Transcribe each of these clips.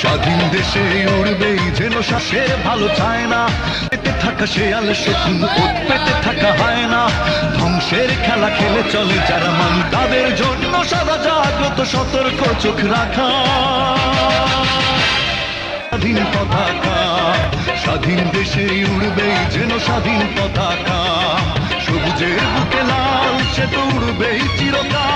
স্বাধীন দেশে উড়বেই যেন সে ভালো চায় না, পেতে থাকা শেয়াল শকুন ওত পেতে থাকা হয় না। ধ্বংসের খেলা খেলে চলে যারা মানুষ, তাদের জন্য সদা জাগ্রত সতর্ক চোখ রাখা। স্বাধীন পতাকা, স্বাধীন দেশে উড়বেই যেন স্বাধীন পতাকা, সবুজের বুকে লাল সে তো উড়বেই চিরকাল।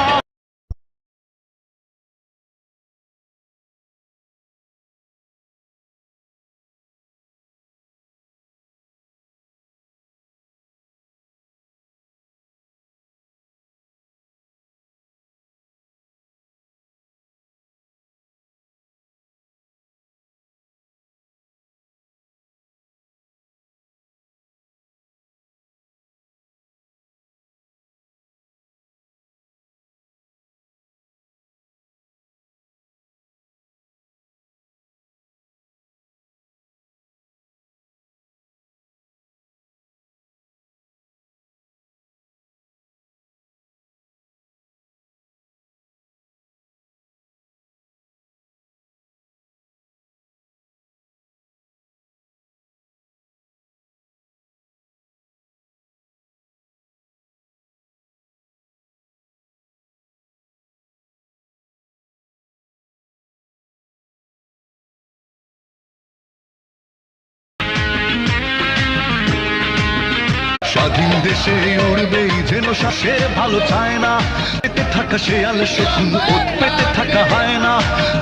স্বাধীন দেশে উড়বেই যেন সে ভালো চায় না, পেতে থাকা শেয়াল শকুন ওত পেতে থাকা হয় না।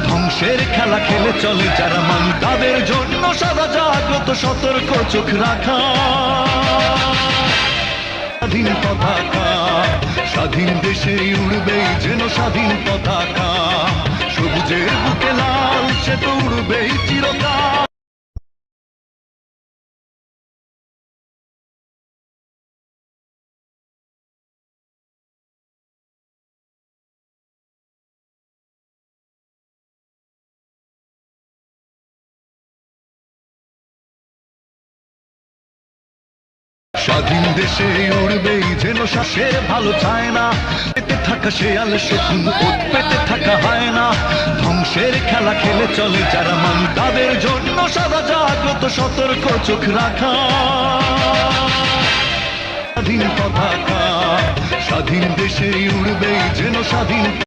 ধ্বংসের খেলা খেলে চলে যারা মানুষ, তাদের জন্য সদা জাগ্রত সতর্ক চোখ রাখা। স্বাধীন পতাকা, স্বাধীন দেশে উড়বেই যেন স্বাধীন পতাকা, সবুজের বুকে লাল সে তো উড়বেই চিরকাল। স্বাধীন দেশে উড়বেই যেন সে ভালো চায় না, পেতে থাকা শেয়াল শকুন ওত পেতে থাকা হয় না। ধ্বংসের খেলা খেলে চলে যারা মানুষ, তাদের জন্য সদা জাগ্রত সতর্ক চোখ রাখা। স্বাধীন পতাকা, স্বাধীন দেশে উড়বেই যেন স্বাধীন